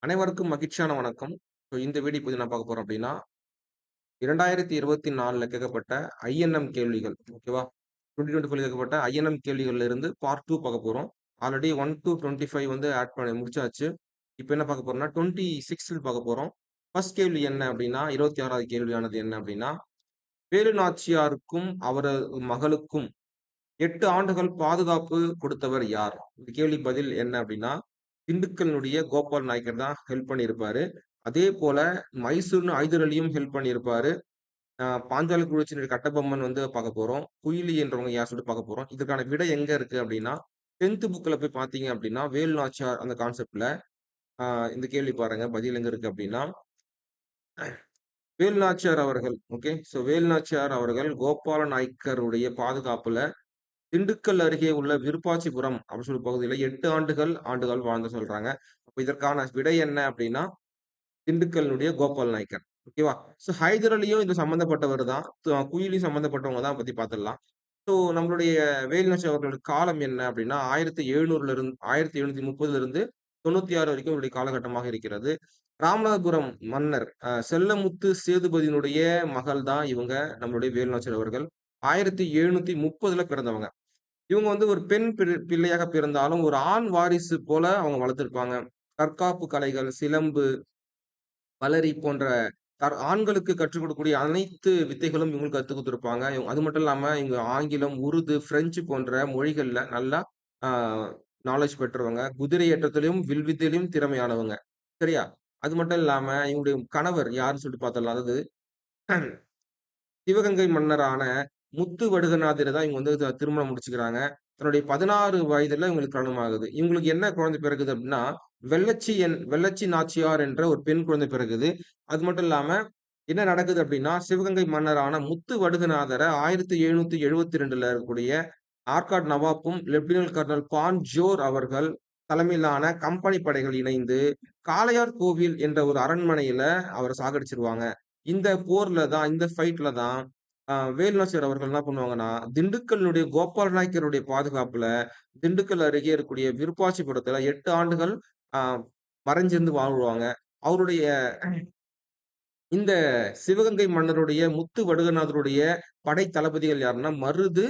அனைவருக்கும் மகிழ்ச்சியான வணக்கம். இந்த வீடியோ இப்ப என்ன பார்க்க போறோம் அப்படின்னா, 2024ல கேட்கப்பட்ட ஐஎன்எம் கேள்விகள். ஓகேவா? 2024ல கேட்கப்பட்ட ஐஎன்எம் கேள்விகள்ல இருந்து பார்ட் 2 பார்க்க போறோம். ஆல்ரெடி 1 டூ 25 வந்து ஆட் பண்ணி முடிச்சாச்சு. இப்ப என்ன பார்க்க போறோம்னா, 26 பார்க்க போறோம். ஃபர்ஸ்ட் கேள்வி என்ன அப்படின்னா, 26வது கேள்வியானது என்ன அப்படின்னா, வேலு நாச்சியாருக்கும் அவரது மகளுக்கும் 8 ஆண்டுகள் பாதுகாப்பு கொடுத்தவர் யார்? இந்த கேள்விக்கு பதில் என்ன அப்படின்னா, திண்டுக்கல்லுடைய கோபால் நாயக்கர் தான் ஹெல்ப் பண்ணியிருப்பாரு. அதேபோல மைசூர்னு ஹைதர் அலியும் ஹெல்ப் பண்ணியிருப்பாரு. பாஞ்சாலி குழுச்சினுடைய கட்டபொம்மன் வந்து பார்க்க போறோம். குயிலி என்றவங்க யார் சொல்லிட்டு பார்க்க போறோம். இதற்கான விடை எங்க இருக்கு அப்படின்னா, 10த் புக்ல போய் பார்த்தீங்க அப்படின்னா, வேலு நாச்சியார் அந்த கான்செப்ட்ல அ இந்த கேள்வி பாருங்க. பதில் எங்க இருக்கு அப்படின்னா, வேலு நாச்சியார் அவர்கள் ஓகே. வேலு நாச்சியார் அவர்கள் கோபால நாயக்கருடைய பாதுகாப்புல திண்டுக்கல் அருகே உள்ள விருப்பாச்சிபுரம் அப்படின்னு சொல்லி பகுதியில 8 ஆண்டுகள் வாழ்ந்து சொல்றாங்க. அப்ப இதற்கான விடை என்ன அப்படின்னா, திண்டுக்கல்லுடைய கோபால் நாயக்கர். ஓகேவா? ஹைதர் அலியும் இது சம்மந்தப்பட்டவர் தான். குயிலி சம்மந்தப்பட்டவங்க தான் பத்தி பார்த்துடலாம். நம்மளுடைய வேலுநாச்சி அவர்களோட காலம் என்ன அப்படின்னா, 1730ல இருந்து 96 வரைக்கும் இவருடைய காலகட்டமாக இருக்கிறது. ராமநாதபுரம் மன்னர் செல்லமுத்து சேதுபதியினுடைய மகள் தான் இவங்க நம்மளுடைய வேலுநாச்சியார் அவர்கள். 1730ல பிறந்தவங்க. இவங்க வந்து ஒரு பெண் பிள்ளையாக பிறந்தாலும், ஒரு ஆண் வாரிசு போல அவங்க வளர்த்திருப்பாங்க. தற்காப்பு கலைகள், சிலம்பு, களரி போன்ற ஆண்களுக்கு கற்றுக் கொடுக்கக்கூடிய அனைத்து வித்தைகளும் இவங்களுக்கு கத்துக் குடுத்திருப்பாங்க. அது மட்டும் இல்லாம இவங்க ஆங்கிலம், உருது, பிரெஞ்சு போன்ற மொழிகள்ல நல்லா ஆ நாலேட்ஜ் பெற்றவங்க. குதிரை ஏற்றத்திலும், வில்வித்தையிலும் திறமையானவங்க. சரியா? அது மட்டும் இல்லாம இவங்களுடைய கணவர் யாருன்னு சொல்லிட்டு பார்த்தரலாம். அதாவது சிவகங்கை மன்னரான முத்து வடுகநாதர தான் இவங்க வந்து திருமணம் முடிச்சுக்கிறாங்க. தன்னுடைய 16 வயதுல இவங்களுக்கு திருமணம் ஆகுது. இவங்களுக்கு என்ன குழந்தை பிறக்குது அப்டின்னா, வெள்ளச்சி நாச்சியார் என்ற ஒரு பெண் குழந்தை பிறக்குது. அது மட்டும் இல்லாம என்ன நடக்குது அப்டின்னா, சிவகங்கை மன்னரான முத்து வடுகநாதர 1772ல இருக்கக்கூடிய ஆற்காடு நவாப்பும், லெப்டினன்ட் கர்னல் பான் ஜோர் அவர்கள் தலைமையிலான கம்பெனி படைகள் இணைந்து, காளையார் கோவில் என்ற ஒரு அரண்மனையில அவர சாகடிச்சுருவாங்க. இந்த ஃபைட்ல தான் வேலுநாச்சியார் அவர்கள் என்ன பண்ணுவாங்கன்னா, திண்டுக்கல்லுடைய கோபால் நாயக்கருடைய பாதுகாப்புல, திண்டுக்கல் அருகே இருக்கக்கூடிய விருப்பாட்சிபுரத்துல 8 ஆண்டுகள் அ மறைஞ்சிருந்து வாழ்வாங்க. அவருடைய இந்த சிவகங்கை மன்னருடைய முத்து வடுகநாதருடைய படை தளபதிகள் யாருன்னா, மருது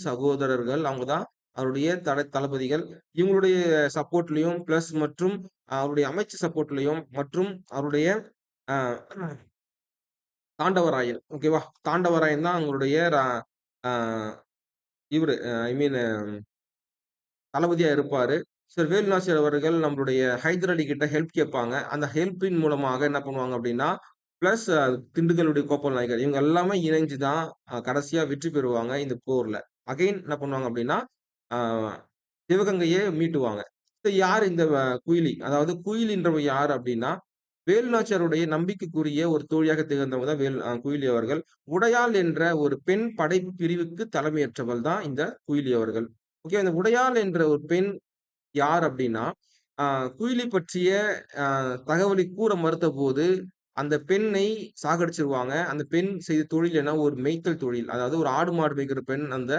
சகோதரர்கள். அவங்க தான் அவருடைய தளபதிகள். இவங்களுடைய சப்போர்ட்லயும் மற்றும் அவருடைய அமைச்சு சப்போர்ட்லயும் மற்றும் அவருடைய அ தாண்டவராயன். ஓகேவா? தாண்டவராயன் தான் அவங்களுடைய அ இவரு ஐ மீன் தளபதியா இருப்பாரு. வேலு நாச்சியார் அவர்கள் நம்மளுடைய ஹைதர் அலி கிட்ட ஹெல்ப் கேட்பாங்க. அந்த ஹெல்ப்பின் மூலமாக என்ன பண்ணுவாங்க அப்டின்னா, பிளஸ் திண்டுக்கல்லுடைய கோபால் நாயக்கர் இவங்க எல்லாமே இணைஞ்சு தான் கடைசியா வெற்றி பெறுவாங்க இந்த போர்ல. அகைன் என்ன பண்ணுவாங்க அப்டின்னா, ஆ சிவகங்கைய மீட்டுவாங்க. யாரு இந்த குயிலி? அதாவது குயிலின்றவ யாரு அப்டின்னா, வேலு நாச்சியாருடைய நம்பிக்கைக்குரிய ஒரு தோழியாக திகழ்ந்தவங்க தான் குயிலி அவர்கள். உடையாள் என்ற ஒரு பெண் படைப்பிரிவுக்கு தலைமையேற்றவள் தான் இந்த குயிலி அவர்கள். ஓகே. அந்த உடையாள் என்ற ஒரு பெண் யார் அப்டின்னா, அ குயிலி பற்றிய அ தகவலை கூற மறுத்தபோது, அந்த பெண்ணை சாகடிச்சுருவாங்க. அந்த பெண் செய்த தொழில் என்ன? ஒரு மேய்த்தல் தொழில். அதாவது ஒரு ஆடு, மாடு மேய்க்கிற பெண் அந்த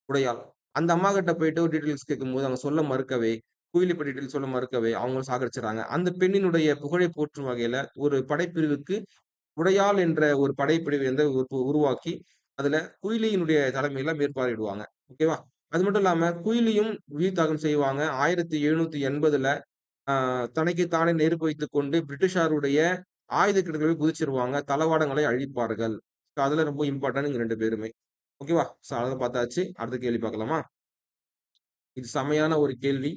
உடையாள். அந்த அம்மாகிட்ட போயிட்டு ஒரு டீட்டெயில்ஸ் கேட்கும்போது, அவங்க சொல்ல மறுக்கவே, குயிலி பத்தி டீட்டெயில்ஸ் சொல்ல மறுக்கவே, அவங்களும் சாகடிச்சுர்றாங்க. அந்த பெண்ணினுடைய புகழை போற்றும் வகையில ஒரு படைப்பிரிவுக்கு உடையாள் என்ற ஒரு படைப்பிரிவு வந்து உருவாக்கி, அதுல குயிலியினுடைய தலைமையில மேற்பார்வையிடுவாங்க. ஓகேவா? அது மட்டும் இல்லாம குயிலியும் உயிர் தியாகம் செய்வாங்க. 1780ல ஆ தனக்கு தானே நெருப்பு வைத்துக் கொண்டு பிரிட்டிஷாருடைய ஆயுத கிடங்குகளில் குதிச்சிருவாங்க. தளவாடங்களை அழிப்பார்கள். அதுல ரொம்ப இம்பார்ட்டன்ட் இவங்க 2 பேருமே. ஓகேவா? அத பார்த்தாச்சு. அடுத்த கேள்வி பார்க்கலாமா? இது செமையான ஒரு கேள்வி.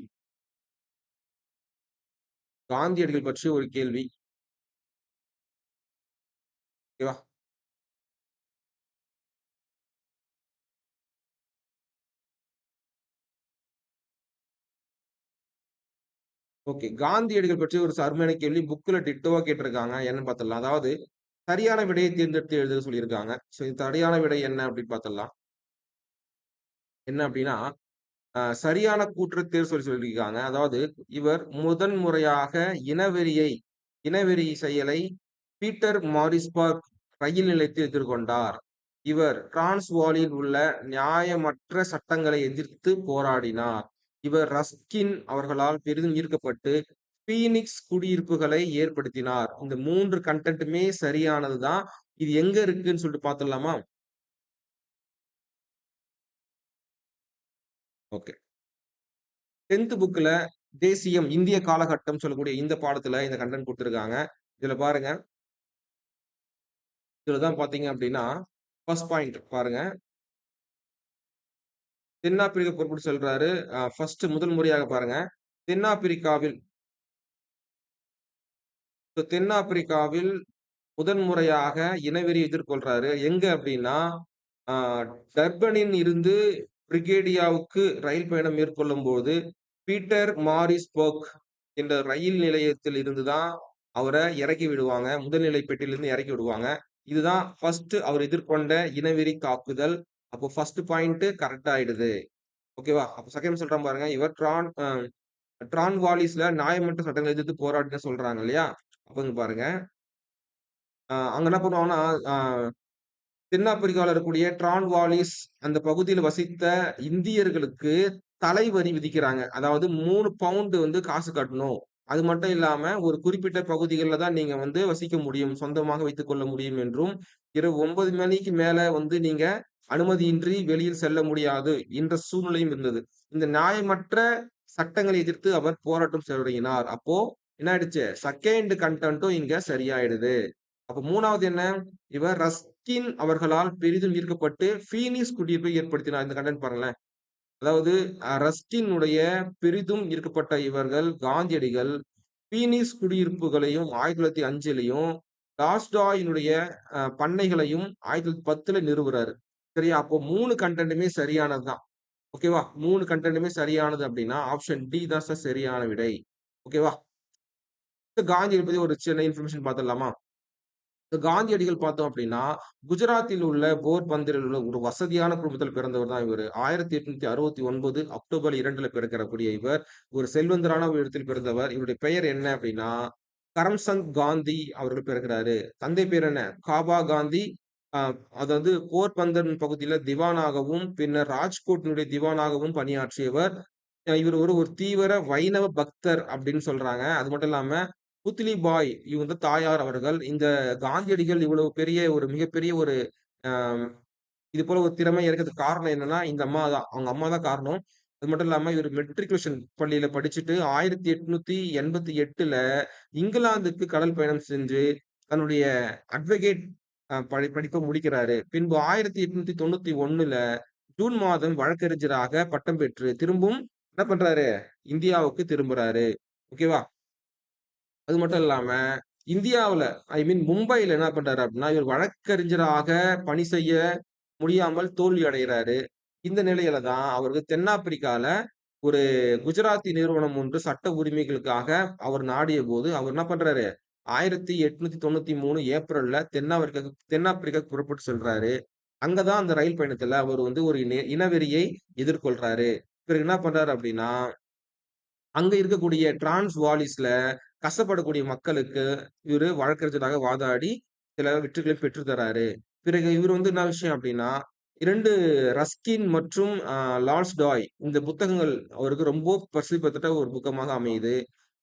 காந்தியடிகள் பற்றிய ஒரு கேள்வி. ஓகேவா? ஓகே. காந்தியடிகள் பற்றி ஒரு அருமையான கேள்வி. புக்ல டிட்டோவா கேட்டிருக்காங்க. என்னன்னு பார்த்துடலாம். அதாவது சரியான விடையை தேர்ந்தெடுத்து எழுத சொல்லியிருக்காங்க. இது சரியான விடை என்ன அப்படின்னு பார்த்துடலாம். என்ன அப்படின்னா, சரியான கூற்று தேர்வு சொல்லியிருக்காங்க. அதாவது இவர் முதன் முறையாக இனவெறியை இனவெறி செயலை பீட்டர் மாரிஸ்பர்க் ரயில் நிலையத்தில் எதிர்கொண்டார். இவர் டிரான்ஸ்வாலில் உள்ள நியாயமற்ற சட்டங்களை எதிர்த்து போராடினார். இவர் ரஸ்கின் அவர்களால் பெரிதும் ஈர்க்கப்பட்டு பீனிக்ஸ் குடியிருப்புகளை ஏற்படுத்தினார். இந்த 3 கன்டென்ட்டுமே சரியானது தான். இது எங்க இருக்குன்னு சொல்லிட்டு பார்த்துடலாமா? ஓகே. 10த் புக்ல தேசியம், இந்திய காலகட்டம் சொல்லக்கூடிய இந்த பாடத்துல இந்த கன்டென்ட் குடுத்திருக்காங்க. இதுல பாருங்க. இதுல தான் பார்த்தீங்க அப்டின்னா, ஃபர்ஸ்ட் பாயிண்ட் பாருங்க. தென்னாப்பிரிக்க குறிப்பிட்டு சொல்றாரு. ஃபர்ஸ்ட் முதல் முறையாக பாருங்க. தென்னாப்பிரிக்காவில் தென்னாப்பிரிக்காவில் முதன் முறையாக இனவெறி எதிர்கொள்றாரு. எங்க அப்டின்னா, ஆ டர்பனின் இருந்து பிரிகேடியாவுக்கு ரயில் பயணம் மேற்கொள்ளும்போது, பீட்டர் மாரிஸ்பர்க் என்ற ரயில் நிலையத்தில் இருந்து தான் அவர இறக்கி விடுவாங்க. முதல்நிலை பெட்டியிலிருந்து இறக்கி விடுவாங்க. இதுதான் ஃபர்ஸ்ட் அவர் எதிர்கொண்ட இனவெறி தாக்குதல். அப்போ ஃபர்ஸ்ட் பாயிண்ட் கரெக்ட் ஆயிடுது. ஓகேவா? அப்ப செகண்ட் சொல்றேன் பாருங்க. இவர் ட்ரான்வாலிஸ்ல நியாயமற்ற சட்டங்களை எதிர்த்து போராடினு சொல்றாங்க இல்லையா? அப்ப இங்க பாருங்க. அங்க என்ன பண்ணுவாங்கன்னா, அ தென்னாப்பிரிக்கால இருக்கக்கூடிய ட்ரான்வாலிஸ் அந்த பகுதியில வசித்த இந்தியர்களுக்கு தலைவரி விதிக்கிறாங்க. அதாவது 3 பவுண்ட் வந்து காசு கட்டணும். அது மட்டும் இல்லாம, ஒரு குறிப்பிட்ட பகுதிகள்ல தான் நீங்க வந்து வசிக்க முடியும். சொந்தமாக வைத்துக் கொள்ள முடியும் என்றும், இரவு 9 மணிக்கு மேல வந்து நீங்க அனுமதியின்றி வெளியில் செல்ல முடியாது என்ற சூழ்நிலையும் இருந்தது. இந்த நியாயமற்ற சட்டங்களை எதிர்த்து அவர் போராட்டம் தொடங்கினார். அப்போ என்ன ஆயிடுச்சு? 2ண்ட் கன்டென்ட்டும் இங்க சரியாயிடுது. அப்ப 3வது என்ன? இவர் ரஸ்கின் அவர்களால் பெரிதும் ஈர்க்கப்பட்டு ஃபீனிக்ஸ் குடியிருப்பை ஏற்படுத்தினார். இந்த கன்டென்ட் பாருங்களேன். அதாவது ரஸ்கினுடைய பெரிதும் ஈர்க்கப்பட்ட இவர்கள் காந்தியடிகள் பீனிக்ஸ் குடியிருப்புகளையும் 1905லயும், டால்ஸ்டாயினுடைய பண்ணைகளையும் 1910ல நிறுவுறாரு. சரியா? அப்போ 3 கன்டென்ட்டுமே சரியானது தான். ஓகேவா? 3 கன்டென்ட்டுமே சரியானது அப்டின்னா, ஆப்ஷன் டி தான் சார் சரியான விடை. ஓகேவா? காந்தியடிகள பத்தி ஒரு சின்ன இன்ஃபர்மேஷன் பார்த்துடலாமா? காந்தியடிகள் பார்த்தோம் அப்படின்னா, குஜராத்தில் உள்ள போர்பந்தரில் உள்ள ஒரு வசதியான குடும்பத்தில் பிறந்தவர் தான் இவரு. 1869 அக்டோபர் 2ல பிறக்கக்கூடிய இவர், ஒரு செல்வந்தரான ஒரு இடத்தில் பிறந்தவர். இவருடைய பெயர் என்ன அப்படின்னா, கரம்சந்த் காந்தி அவர்கள் பிறக்கிறாரு. தந்தை பேர் என்ன? காபா காந்தி. அ அதாவது போர்பந்தர் பகுதியில திவானாகவும், பின்னர் ராஜ்கோட்டினுடைய திவானாகவும் பணியாற்றியவர். இவர் ஒரு ஒரு தீவிர வைணவ பக்தர் அப்படின்னு சொல்றாங்க. அது மட்டும் இல்லாம புத்லி பாய் இவங்க தாயார் அவர்கள். இந்த காந்தியடிகள் இவ்வளவு பெரிய ஒரு மிகப்பெரிய ஒரு அ இது போல ஒரு திறமை இருக்கிறதுக்கு காரணம் என்னன்னா, இந்த அம்மா தான். அவங்க அம்மா தான் காரணம். அது மட்டும் இல்லாம இவரு மெட்ரிகுலேஷன் பள்ளியில படிச்சுட்டு 1888ல இங்கிலாந்துக்கு கடல் பயணம் செஞ்சு, தன்னுடைய அட்வொகேட் படிப்ப முடிக்கிறாரு. பின்பு 1891ல ஜூன் மாதம் வழக்கறிஞராக பட்டம் பெற்று, திரும்பவும் என்ன பண்றாரு? இந்தியாவுக்கு திரும்புறாரு. ஓகேவா? அது மட்டும் இல்லாம, இந்தியாவுல மும்பைல என்ன பண்றாரு அப்டின்னா, இவர் வழக்கறிஞராக பணி செய்ய முடியாமல் தோல்வி அடைகிறாரு. இந்த நிலையில தான் அவருக்கு தென்னாப்பிரிக்கால ஒரு குஜராத்தி நிறுவனம் ஒன்று சட்ட உரிமைகளுக்காக அவர் நாடியபோது, அவர் என்ன பண்றாரு? 1893 ஏப்ரல்ல தென்னாப்பிரிக்காக்கு புறப்பட்டு செல்றாரு. அங்க தான் அந்த ரயில் பயணத்துல அவர் வந்து ஒரு இனவெறியை எதிர்கொள்றாரு. பிறகு என்ன பண்றாரு அப்டின்னா அங்க இருக்கக்கூடிய டிரான்ஸ்வாலிஸ்ல கஷ்டப்படக்கூடிய மக்களுக்கு இவரு வழக்கறிஞராக வாதாடி சில வெற்றிகளை பெற்று தராரு. பிறகு இவரு வந்து என்ன விஷயம் அப்டின்னா, 2 ரஸ்கின் மற்றும் லால்ஸ்டாய் இந்த புத்தகங்கள் அவருக்கு ரொம்ப பிரசித்தி பெற்ற ஒரு புத்தகமாக அமையுது.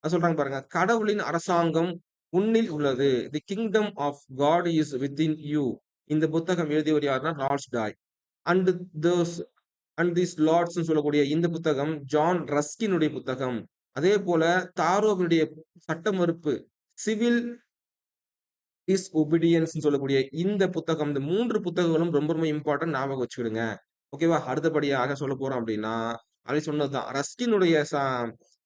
சொல்றாங்க பாருங்க. கடவுளின் அரசாங்கம் உன்னில் உள்ளது. The kingdom of God is within you. இந்த புத்தகம் எழுதியவர் யாருன்னா Tolstoy. And those and these லார்ட்ஸ்ன்னு சொல்லக்கூடிய இந்த புத்தகம் ஜான் ரஸ்கினுடைய புத்தகம். அதேபோல தாரோவினுடைய சட்ட மறுப்பு, சிவில் டிஸ்ஒபீடியன்ஸ்ன்னு சொல்லக்கூடிய இந்த புத்தகம். இந்த 3 புத்தகங்களும் ரொம்ப ரொம்ப இம்பார்ட்டன்ட் ஞாபகம் வச்சுக்கிடுங்க. ஓகேவா? அடுத்தபடியாக சொல்லப் போறோம் அப்டின்னா, அது சொன்னதுதான். ரஸ்கினுடைய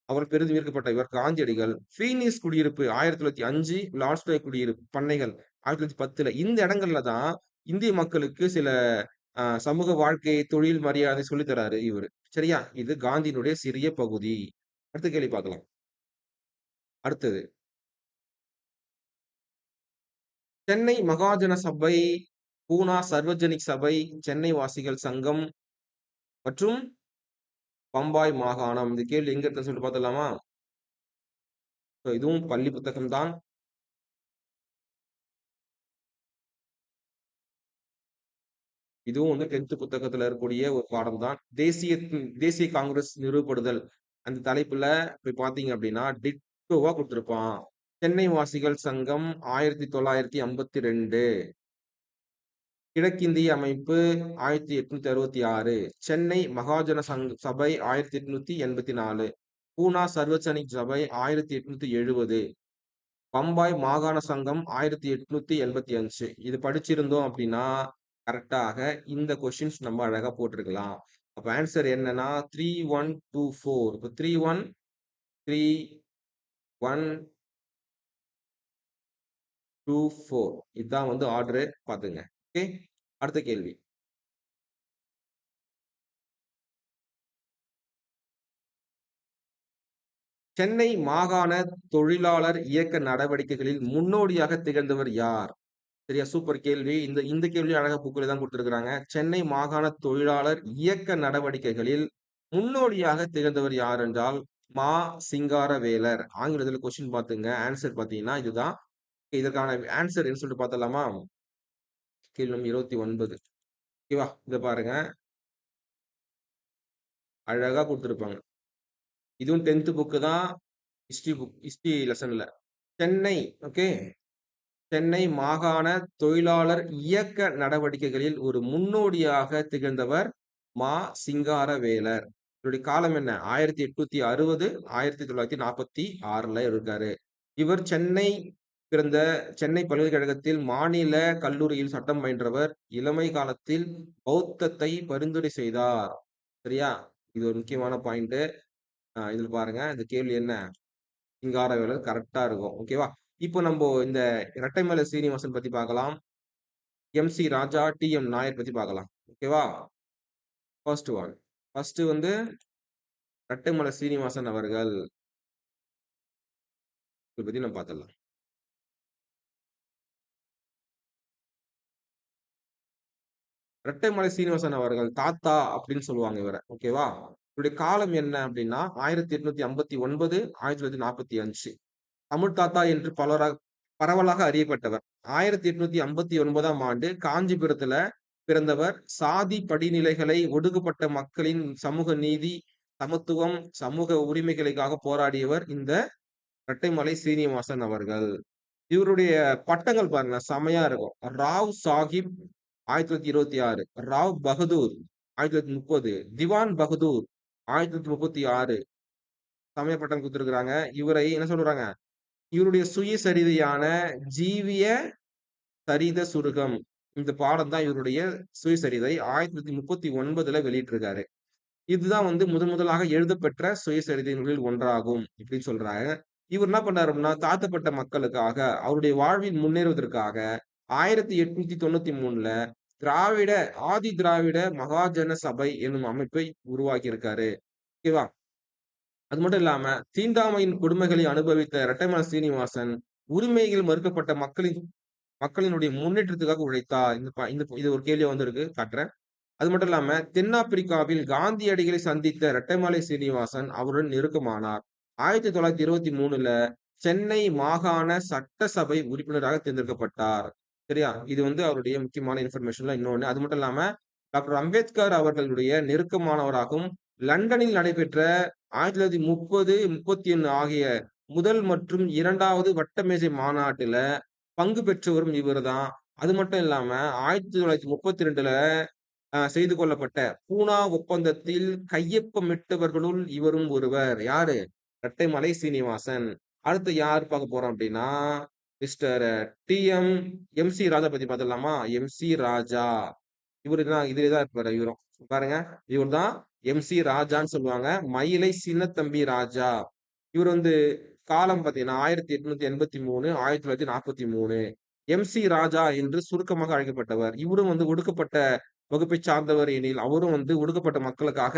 அவர் பெரிதும் ஈர்க்கப்பட்ட இவர் காந்தியடிகள். ஃபீனிக்ஸ் குடியிருப்பு 1905, லால்ஸ்டாய் குடியிருப்பு பண்ணைகள் 1910ல இந்த இடங்கள்ல தான் இந்திய மக்களுக்கு சில சமூக வாழ்க்கை, தொழில் மரியாதை சொல்லித் தராரு இவரு. சரியா? இது காந்தியினுடைய சிறிய பகுதி. அடுத்த கேள்வி பார்க்கலாம். அடுத்தது. சென்னை மகாஜன சபை, பூனா சர்வஜனிக் சபை, சென்னை வாசிகள் சங்கம் மற்றும் பம்பாய் மாகாணம். இந்த கேள்வி எங்க இருக்குன்னு சொல்லிட்டு பார்த்துடலாமா? இதுவும் பள்ளி புத்தகம் தான். இதுவும் வந்து 10த் புத்தகத்துல இருக்கக்கூடிய ஒரு பாடம் தான். தேசிய காங்கிரஸ் நிறுவப்படுதல். அந்த தலைப்புல போய் பார்த்தீங்க அப்படின்னா, ரூ. குடுத்திருப்பான். சென்னை வாசிகள் சங்கம் 1952. கிழக்கிந்திய அமைப்பு 1866. சென்னை மகாஜன சபை 1884. பூனா சர்வசனிக் சபை 1870. பம்பாய் மாகாண சங்கம் 1885. இது படிச்சிருந்தோம் அப்படின்னா கரெக்டாக இந்த கொஸ்டின்ஸ் நம்ம அழகா போட்டிருக்கலாம். அப்ப ஆன்சர் என்னன்னா 3124. இப்போ 313124 இதுதான் வந்து ஆர்டரு பாத்துங்க. ஓகே, அடுத்த கேள்வி. சென்னை மாகாண தொழிலாளர் இயக்க நடவடிக்கைகளில் முன்னோடியாக திகழ்ந்தவர் யார்? சரியா, சூப்பர் கேள்வி. இந்த இந்த கேள்வி அழகா புக்கில் தான் கொடுத்திருக்கிறாங்க. சென்னை மாகாண தொழிலாளர் இயக்க நடவடிக்கைகளில் முன்னோடியாக திகழ்ந்தவர் யார் என்றால் மா. சிங்காரவேலர். ஆங்கிலத்தில் கொஸ்டின் பாத்துங்க. ஆன்சர் பாத்தீங்கன்னா இதுதான். இதற்கான ஆன்சர் என்ன சொல்லிட்டு பார்த்தலாமா? கேள்வி நம்பர் 29. ஓகேவா, இத பாருங்க, அழகா கொடுத்திருப்பாங்க. இதுவும் 10th புக்கு தான். ஹிஸ்டரி லெசன்ல சென்னை. ஓகே, சென்னை மாகாண தொழிலாளர் இயக்க நடவடிக்கைகளில் ஒரு முன்னோடியாக திகழ்ந்தவர் மா. சிங்காரவேலர். இவருடைய காலம் என்ன? 1860 1946 இருக்காரு. இவர் பிறந்த சென்னை பல்கலைக்கழகத்தில் மாநில கல்லூரியில் சட்டம் பயின்றவர். இளமை காலத்தில் பௌத்தத்தை பரிந்துரை செய்தார். சரியா, இது ஒரு முக்கியமான பாயிண்ட். இதுல பாருங்க, இந்த கேள்வி என்ன? சிங்காரவேலர் கரெக்டா இருக்கும். ஓகேவா, இப்போ நம்ம இந்த இரட்டைமலை சீனிவாசன் பத்தி பார்க்கலாம். MC ராஜா, TM நாயர் பத்தி பார்க்கலாம். ஓகேவா, ஃபர்ஸ்ட் வந்து இரட்டைமலை சீனிவாசன் அவர்கள் பத்தி நம்ம பார்த்துடலாம். இரட்டைமலை சீனிவாசன் அவர்கள் தாத்தா அப்படின்னு சொல்லுவாங்க இவரை. ஓகேவா, இவருடைய காலம் என்ன அப்படின்னா 1859 1945. தமிழ் தாத்தா என்று பரவலாக அறியப்பட்டவர். 1859ஆம் ஆண்டு காஞ்சிபுரத்துல பிறந்தவர். சாதி படிநிலைகளை, ஒடுக்கப்பட்ட மக்களின் சமூக நீதி, சமத்துவம், சமூக உரிமைகளுக்காக போராடியவர் இந்த இரட்டைமலை சீனிவாசன் அவர்கள். இவருடைய பட்டங்கள் பாருங்க, செமையா இருக்கும். ராவ் சாஹிப் 1926, ராவ் பகதூர் 1930, திவான் பகதூர் 1936 சமய பட்டம் கொடுத்திருக்கிறாங்க. இவரை என்ன சொல்றாங்க? இவருடைய சுயசரிதையான ஜீவிய சரித சுருகம், இந்த பாடம் தான் இவருடைய சுயசரிதை. 1939 வெளியிட்டிருக்காரு. இதுதான் வந்து முதலாக எழுதப்பெற்ற சுயசரிதை நூலில் ஒன்றாகும் இப்படின்னு சொல்றாங்க. இவர் என்ன பண்றாரு அப்படின்னா, தாழ்த்தப்பட்ட மக்களுக்காக, அவருடைய வாழ்வில் முன்னேறுவதற்காக 1893 திராவிட ஆதி திராவிட மகாஜன சபை என்னும் அமைப்பை உருவாக்கி இருக்காரு. ஓகேவா, அது மட்டும் இல்லாம தீண்டாமையின் கொடுமைகளை அனுபவித்த இரட்டைமலை சீனிவாசன் உரிமைகள் மறுக்கப்பட்ட மக்களினுடைய முன்னேற்றத்துக்காக உழைத்தார். இது ஒரு கேள்வி வந்திருக்கு, காட்டுறேன். அது மட்டும் இல்லாம தென்னாப்பிரிக்காவில் காந்தியடிகளை சந்தித்த இரட்டைமலை சீனிவாசன் அவருடன் நெருக்கமானார். 1923 சென்னை மாகாண சட்டசபை உறுப்பினராக தேர்ந்தெடுக்கப்பட்டார். சரியா, இது வந்து அவருடைய முக்கியமான இன்ஃபர்மேஷன்ல இன்னொன்னு. அது மட்டும் இல்லாம டாக்டர் அம்பேத்கர் அவர்களுடைய நெருக்கமானவராகவும் லண்டனில் நடைபெற்ற 1930, 31 ஆகிய முதல் மற்றும் இரண்டாவது வட்டமேஜை மாநாட்டுல பங்கு பெற்றவரும் இவர்தான். அது மட்டும் இல்லாம 1932 செய்து கொள்ளப்பட்ட பூனா ஒப்பந்தத்தில் கையொப்பமிட்டவர்களுள் இவரும் ஒருவர். யாரு? இரட்டைமலை சீனிவாசன். அடுத்து யார் பார்க்க போறோம் அப்படின்னா மிஸ்டர் TM MC ராஜா பத்தி பார்த்துடலாமா? MC ராஜா இவருதான், இதுலதான் இருப்பாரு இவரும். பாருங்க, இவர் தான் MC ராஜான்னு சொல்லுவாங்க. மயிலை சின்னத்தம்பி ராஜா. இவர் வந்து காலம் பாத்தீங்கன்னா 1883 1943. MC ராஜா என்று சுருக்கமாக அழைக்கப்பட்டவர். இவரும் வந்து ஒடுக்கப்பட்ட வகுப்பை சார்ந்தவர் எனில் அவரும் வந்து ஒடுக்கப்பட்ட மக்களுக்காக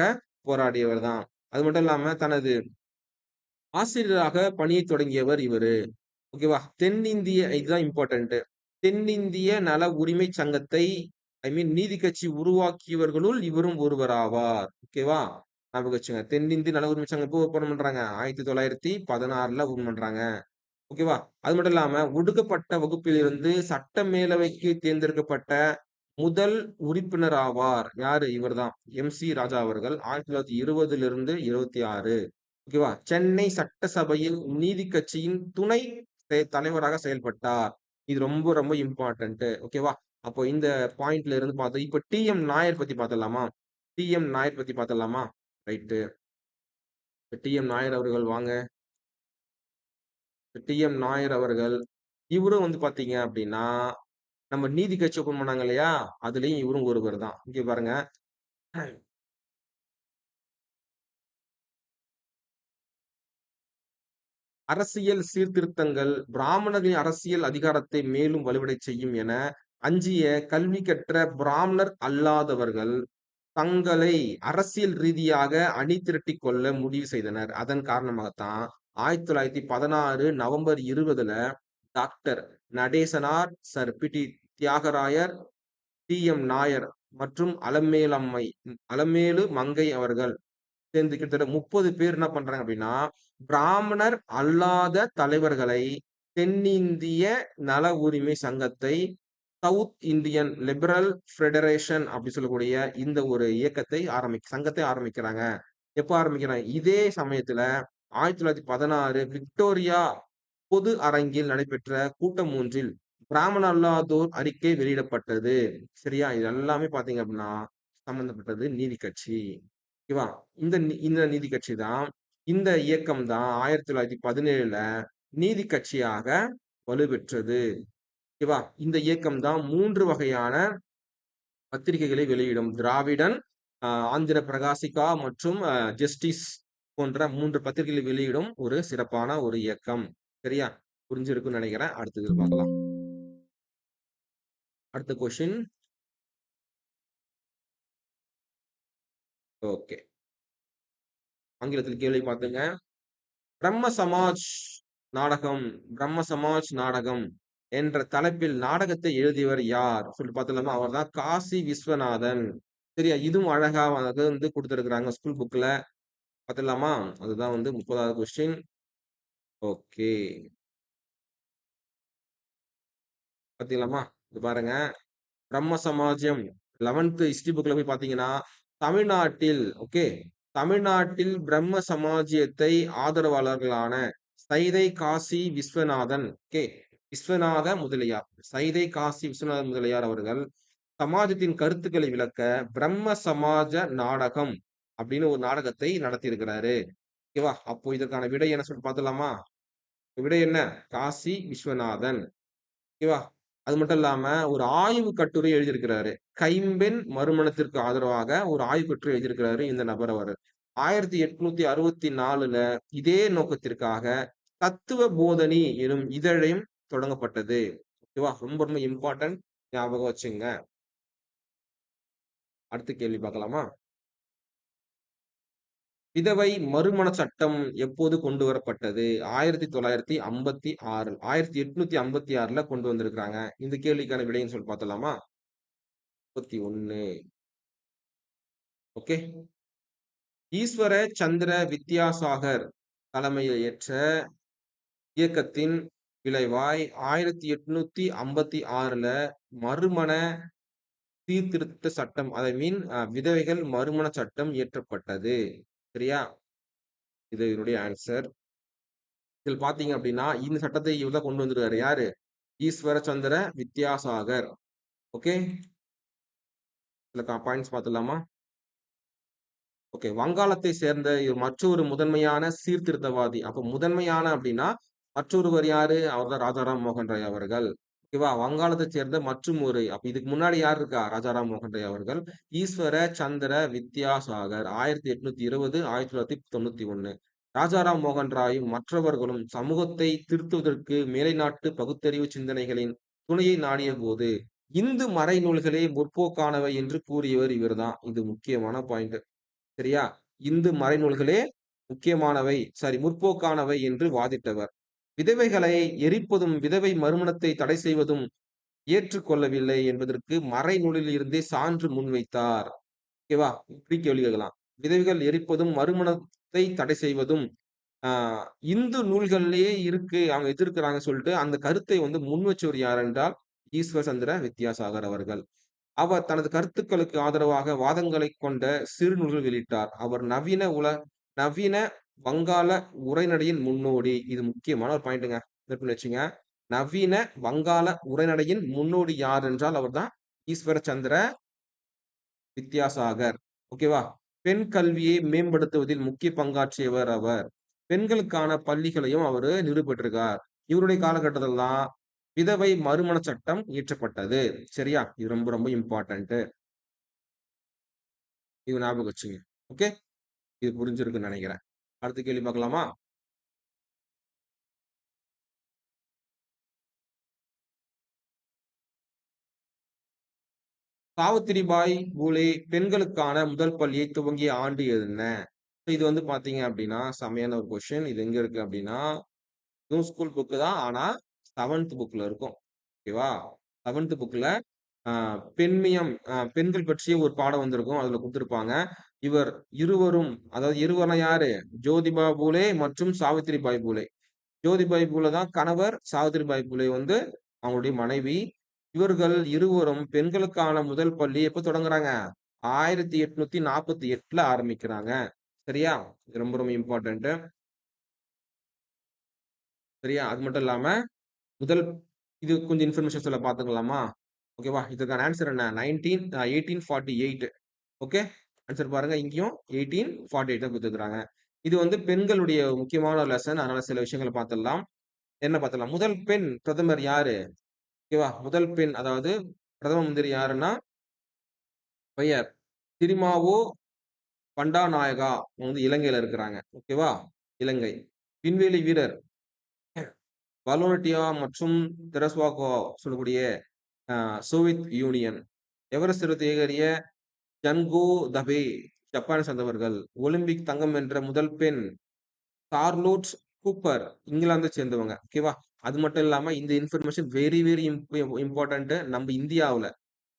போராடியவர் தான். அது மட்டும் இல்லாம தனது ஆசிரியராக பணியை தொடங்கியவர் இவரு. ஓகேவா, தென்னிந்திய, இதுதான் இம்பார்ட்டன்ட், தென்னிந்திய நல உரிமை சங்கத்தை நீதி கட்சி உருவாக்கியவர்களுள் இவரும் ஒருவராவார். ஓகேவா, ஞாபகம் வச்சுங்க. தென்னிந்திய நல உரிமை சங்கம் எப்போ ஓபன் பண்றாங்க? 1916 ஓபன் பண்றாங்க. ஓகேவா, அது மட்டும் இல்லாம ஒடுக்கப்பட்ட வகுப்பிலிருந்து சட்ட மேலவைக்கு தேர்ந்தெடுக்கப்பட்ட முதல் உறுப்பினர் ஆவார். யாரு? இவர்தான் MC ராஜா அவர்கள். 1920 26. ஓகேவா? சென்னை சட்டசபையில் நீதி கட்சியின் துணை தலைவராக செயல்பட்டார். இது ரொம்ப ரொம்ப இம்பார்ட்டன்ட். ஓகேவா? அப்போ இந்த பாயிண்ட்ல இருந்து பார்த்தோம். இப்ப டி.எம். நாயர் பத்தி பார்த்துடலாமா? டி.எம். நாயர் பத்தி பார்த்துடலாமா? ரைட்டு. டி.எம். நாயர் அவர்கள் வாங்க. டி.எம். நாயர் அவர்கள், இவரும் வந்து பார்த்தீங்க அப்படின்னா, நம்ம நீதி கட்சி ஓப்பன் பண்ணாங்க இல்லையா? அதுலயும் இவரும் ஒருவர் தான். இங்க பாருங்க. அரசியல் சீர்திருத்தங்கள் பிராமணர்களின் அரசியல் அதிகாரத்தை மேலும் வலுவடைச் செய்யும் என அஞ்சிய கல்வி கற்ற பிராமணர் அல்லாதவர்கள் தங்களை அரசியல் ரீதியாக அணி திரட்டிக் கொள்ள முடிவு செய்தனர். அதன் காரணமாகத்தான் 1916 நவம்பர் 20ல டாக்டர் நடேசனார், சர் பி.டி. தியாகராயர், டி.எம். நாயர் மற்றும் அலமேலு மங்கை அவர்கள் சேர்ந்து கிட்டத்தட்ட 30 பேர் என்ன பண்றாங்க அப்படின்னா, பிராமணர் அல்லாத தலைவர்களை தென்னிந்திய நல உரிமை சங்கத்தை சவுத் இந்தியன் லிபரல் ஃபெடரேஷன் அப்படி சொல்லக்கூடிய இந்த ஒரு இயக்கத்தை சங்கத்தை ஆரம்பிக்கிறாங்க. எப்ப ஆரம்பிக்கிறாங்க? இதே சமயத்துல 1916 விக்டோரியா பொது அரங்கில் நடைபெற்ற கூட்டம் ஒன்றில் பிராமண அல்லாதோர் அறிக்கை வெளியிடப்பட்டது. சரியா? இது எல்லாமே பார்த்தீங்க அப்படின்னா, சம்பந்தப்பட்டது நீதி கட்சி. ஓகேவா? இந்த நீதி கட்சி தான், இந்த இயக்கம் தான் 1917ல நீதி கட்சியாக வலுப்பெற்றது. ஓகேவா? இந்த இயக்கம் தான் 3 வகையான பத்திரிகைகளை வெளியிடும். திராவிடன், ஆந்திர பிரகாசிகா மற்றும் ஜஸ்டிஸ் போன்ற 3 பத்திரிகைகளை வெளியிடும் ஒரு சிறப்பான ஒரு இயக்கம். சரியா? புரிஞ்சிருக்கும்னு நினைக்கிறேன். அடுத்தது பார்க்கலாம். அடுத்த கொஸ்டின். ஓகே. ஆங்கிலத்தில் கேள்வி பார்த்துங்க. பிரம்ம சமாஜ் நாடகம் பிரம்ம சமாஜ் நாடகம் என்ற தலைப்பில் நாடகத்தை எழுதியவர் யார் சொல்லிட்டு பார்த்தலாமா? அவர் தான் காசி விஸ்வநாதன். சரியா? இதுவும் அழகா வந்து கொடுத்திருக்கிறாங்க ஸ்கூல் புக்ல. பார்த்துடலாமா? அதுதான் வந்து 30வது கொஸ்டின். ஓகே. பாத்தீங்களாமா? இது பாருங்க. பிரம்ம சமாஜம் 11th ஹிஸ்டரி புக்ல போய் பாத்தீங்கன்னா, தமிழ்நாட்டில் ஓகே, தமிழ்நாட்டில் பிரம்ம சமாஜியத்தை ஆதரவாளர்களான சைதை காசி விஸ்வநாதன் ஓகே, விஸ்வநாத முதலியார், சைதை காசி விஸ்வநாத முதலியார் அவர்கள் சமாஜத்தின் கருத்துக்களை விளக்க பிரம்ம சமாஜ நாடகம் அப்படின்னு ஒரு நாடகத்தை நடத்தி இருக்கிறாரு. ஓகேவா? அப்போ இதற்கான விடை என்ன சொல்லி பார்த்தலாமா? விடை என்ன? காசி விஸ்வநாதன். ஓகேவா? அது மட்டும் இல்லாம ஒரு ஆய்வு கட்டுரை எழுதியிருக்கிறாரு. கைம்பெண் மறுமணத்திற்கு ஆதரவாக ஒரு ஆய்வு கட்டுரை எழுதியிருக்கிறாரு இந்த நபர் அவரு. 1864ல இதே நோக்கத்திற்காக தத்துவ போதனி எனும் இதழையும் தொடங்கப்பட்டது. ஓகேவா? ரொம்ப ரொம்ப இம்பார்ட்டன்ட். ஞாபகம் வச்சுங்க. அடுத்த கேள்வி பார்க்கலாமா? விதவை மறுமண சட்டம் எப்போது கொண்டு வரப்பட்டது? 1956 1856ல கொண்டு வந்திருக்கிறாங்க. இந்த கேள்விக்கான விடைன்னு சொல்லி பார்த்தலாமா? 31. ஓகே. ஈஸ்வர சந்திர வித்யாசாகர் தலைமையில் ஏற்ற இயக்கத்தின் விளைவாய் 1856ல மறுமண சீர்திருத்த சட்டம் ஐ மீன் விதவைகள் மறுமண சட்டம் இயற்றப்பட்டது. சரியா? இது இதனுடைய ஆன்சர். இதில் பாத்தீங்க அப்படின்னா இந்த சட்டத்தை இவர் கொண்டு வந்துருவாரு. யாரு? ஈஸ்வர சந்திர வித்யாசாகர். ஓகே. இதுல பாயிண்ட்ஸ் பார்த்துடலாமா? ஓகே. வங்காளத்தை சேர்ந்த மற்றொரு முதன்மையான சீர்திருத்தவாதி. அப்ப முதன்மையான அப்படின்னா மற்றொருவர் யாரு? அவர்தான் ராஜாராம் மோகன் ராய் அவர்கள். ஓகேவா? வங்காளத்தை சேர்ந்த மற்றும் ஒரு அப்ப இதுக்கு முன்னாடி யார் இருக்கா? ராஜாராம் மோகன் ராய் அவர்கள். ஈஸ்வர சந்திர வித்யாசாகர் 1820 1991. ராஜாராம் மோகன் ராயும் மற்றவர்களும் சமூகத்தை திருத்துவதற்கு மேலை நாட்டு பகுத்தறிவு சிந்தனைகளின் துணையை நாடிய போது இந்து மறைநூல்களே முற்போக்கானவை என்று கூறியவர் இவர்தான். இது முக்கியமான பாயிண்ட். சரியா? இந்து மறைநூல்களே முற்போக்கானவை என்று வாதிட்டவர். விதவைகளை எரிப்பதும் விதவை மறுமணத்தை தடை செய்வதும் ஏற்றுக்கொள்ளவில்லை என்பதற்கு மறைநூலில் இருந்தே சான்று முன்வைத்தார். ஓகேவா? இப்படி கேள்வி கேட்கலாம். விதவைகள் எரிப்பதும் மறுமணத்தை தடை செய்வதும் இந்து நூல்களிலேயே இருக்கு, அவங்க எதிர்க்கிறாங்க சொல்லிட்டு அந்த கருத்தை வந்து முன் வச்சவர் யார் என்றால் ஈஸ்வர் சந்திர வித்யாசாகர் அவர்கள். அவர் தனது கருத்துக்களுக்கு ஆதரவாக வாதங்களை கொண்ட சிறு நூல்கள் வெளியிட்டார். அவர் நவீன வங்காள உரைநடையின் முன்னோடி. இது முக்கியமான ஒரு பாயிண்ட்டுங்க. நோட் பண்ணி வச்சுங்க. நவீன வங்காள உரைநடையின் முன்னோடி யார் என்றால் அவர்தான் ஈஸ்வர சந்திர வித்யாசாகர். ஓகேவா? பெண் கல்வியை மேம்படுத்துவதில் முக்கிய பங்காற்றியவர் அவர். பெண்களுக்கான பள்ளிகளையும் அவரு நிறுவப்பட்டிருக்கார். இவருடைய காலகட்டத்தில் தான் விதவை மறுமண சட்டம் இயற்றப்பட்டது. சரியா? இது ரொம்ப ரொம்ப இம்பார்ட்டன்ட். இது ஞாபகம் வச்சுங்க. ஓகே? இது புரிஞ்சிருக்குன்னு நினைக்கிறேன். அடுத்த கேள்வி பார்க்கலாமா? சாவித்திரிபாய் பூலே பெண்களுக்கான முதல் பள்ளியை துவங்கிய ஆண்டு என்ன? இது வந்து பாத்தீங்க அப்படின்னா செமையான ஒரு கொஸ்டின். இது எங்க இருக்கு அப்படின்னா இதுவும் ஸ்கூல் புக்கு தான். ஆனா 7th புக்ல இருக்கும். ஓகேவா? 7th புக்ல பெண்மியம் பெண்கள் பற்றிய ஒரு பாடம் வந்திருக்கும். அதுல குடுத்திருப்பாங்க. இவர் இருவரும் அதாவது இருவர்னா யாரு? ஜோதிபா பூலே மற்றும் சாவித்திரிபாய் பூலே. ஜோதிபாய் பூலே தான் கணவர். சாவித்திரிபாய் பூலே வந்து அவங்களுடைய மனைவி. இவர்கள் இருவரும் பெண்களுக்கான முதல் பள்ளி எப்ப தொடங்குறாங்க? 1848ல ஆரம்பிக்கிறாங்க. சரியா? இது ரொம்ப ரொம்ப இம்பார்ட்டன்ட். சரியா? அது மட்டும் இல்லாம முதல் இது கொஞ்சம் இன்ஃபர்மேஷன் சொல்ல பாத்துக்கலாமா? ஓகேவா? இதுக்கான ஆன்சர் என்ன? 1848. ஓகே. ஆன்சர் பாருங்க. இங்கேயும் 1848 தான் குடுத்துருக்காங்க. இது வந்து பெண்களுடைய முக்கியமான ஒரு லெசன். அதனால சில விஷயங்கள பாத்துடலாம். என்ன பாத்துடலாம்? முதல் பெண் பிரதமர் யாரு? ஓகேவா? முதல் பெண் அதாவது பிரதம மந்திரி யாருன்னா, பெயர் திரிமாவோ பண்டாநாயகா. அவங்க வந்து இலங்கையில இருக்கிறாங்க. ஓகேவா? இலங்கை. விண்வெளி வீரர் வலோனட்டியா மற்றும் தெரஸ்வாகோ சொல்லக்கூடிய சோவியத் யூனியன். எவரெஸ்ட் சிகரத்தை ஏறிய ஜன்கோ தபே ஜப்பானை சேர்ந்தவர்கள். ஒலிம்பிக் தங்கம் வென்ற முதல் பெண் சார்லோட் கூப்பர் இங்கிலாந்தை சேர்ந்தவங்க. ஓகேவா? அது மட்டும் இல்லாம இந்த இன்ஃபர்மேஷன் வெரி வெரி இம்பார்ட்டன்ட். நம்ம இந்தியாவுல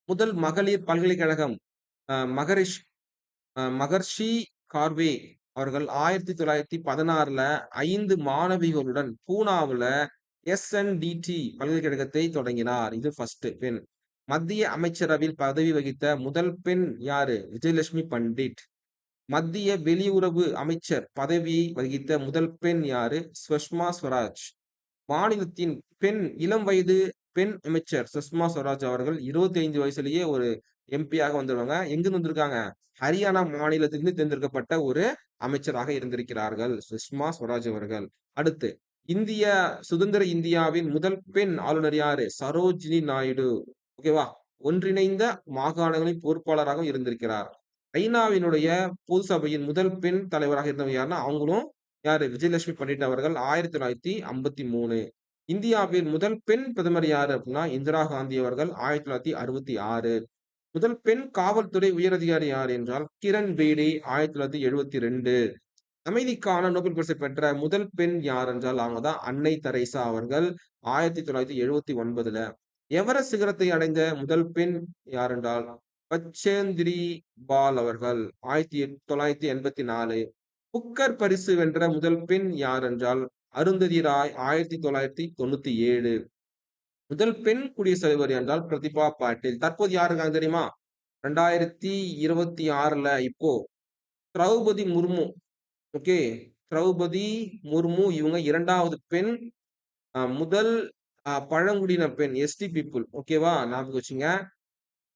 முதல் மகளிர் பல்கலைக்கழகம் மகரிஷ் மகர்ஷி கார்வே அவர்கள் 1916ல 5 மாணவிகளுடன் பூனாவுல SNDT பல்கலைக்கழகத்தை தொடங்கினார். இது ஃபர்ஸ்ட் பெண். மத்திய அமைச்சரவையில் பதவி வகித்த முதல் பெண் யாரு? விஜயலட்சுமி பண்டிட். மத்திய வெளியுறவு அமைச்சர் பதவியை வகித்த முதல் பெண் யாரு? சுஷ்மா ஸ்வராஜ். மாநிலத்தின் இளம் வயது பெண் அமைச்சர் சுஷ்மா ஸ்வராஜ் அவர்கள் 25 வயசுலயே ஒரு MP-யாக வந்துருவாங்க. எங்கிருந்து வந்திருக்காங்க? ஹரியானா மாநிலத்திலிருந்து தேர்ந்தெடுக்கப்பட்ட ஒரு அமைச்சராக இருந்திருக்கிறார்கள் சுஷ்மா ஸ்வராஜ் அவர்கள். அடுத்து இந்திய சுதந்திர இந்தியாவின் முதல் பெண் ஆளுநர் யாரு? சரோஜினி நாயுடு. ஓகேவா? ஒன்றிணைந்த மாகாணங்களின் பொறுப்பாளராகவும் இருந்திருக்கிறார். ஐநாவினுடைய பொது சபையின் முதல் பெண் தலைவராக இருந்தவங்க யாருன்னா அவங்களும் யாரு? விஜயலட்சுமி பண்டிட் அவர்கள் 1953. இந்தியாவின் முதல் பெண் பிரதமர் யாரு அப்படின்னா இந்திரா காந்தி அவர்கள் 1966. முதல் பெண் காவல்துறை உயரதிகாரி யார் என்றால் கிரண் பேடி 1972. அமைதிக்கான நோபல் பரிசு பெற்ற முதல் பெண் யார் என்றால் அவங்க தான் அன்னை தெரேசா அவர்கள் 1979ல. எவரெஸ்ட் சிகரத்தை அடைந்த முதல் பெண் யார் என்றால் பச்சேந்திரி பால் அவர்கள் 1984. புக்கர் பரிசு வென்ற முதல் பெண் யார் என்றால் அருந்ததி ராய் 1997. முதல் பெண் குடியரசுத் தலைவர் என்றால் பிரதிபா பாட்டீல். தற்போது யார் இருக்காங்க தெரியுமா? 2026ல இப்போ திரௌபதி முர்மு. ஓகே. திரௌபதி முர்மு இவங்க 2வது பெண். முதல் பழங்குடியின பெண் ST பீப்புள். ஓகேவா? ஞாபகம் வச்சுங்க.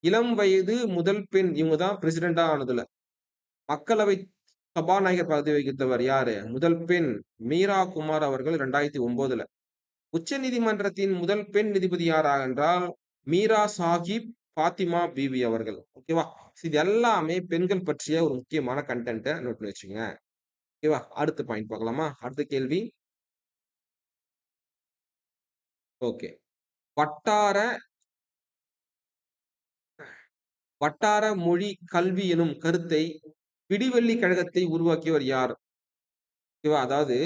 இளம் வயது முதல் பெண் இவங்க தான் பிரசிடென்டா ஆனதுல. மக்களவை சபாநாயகர் பதவி வகித்தவர் யாரு? முதல் பெண் மீரா குமார் அவர்கள் 2009ல. உச்ச நீதிமன்றத்தின் முதல் பெண் நீதிபதி யாரா என்றால் மீரா சாஹிப் பாத்திமா பிவி அவர்கள். ஓகேவா? இது எல்லாமே பெண்கள் பற்றிய ஒரு முக்கியமான கண்டென்ட் நோட் பண்ணி வச்சுங்க. ஓகேவா? அடுத்த பாயிண்ட் பார்க்கலாமா? அடுத்த கேள்வி. ஓகே. வட்டார வட்டார மொழி கல்வி எனும் கருத்தை பிடிவெள்ளி கழகத்தை உருவாக்கியவர் யார்? ஓகேவா? அதாவது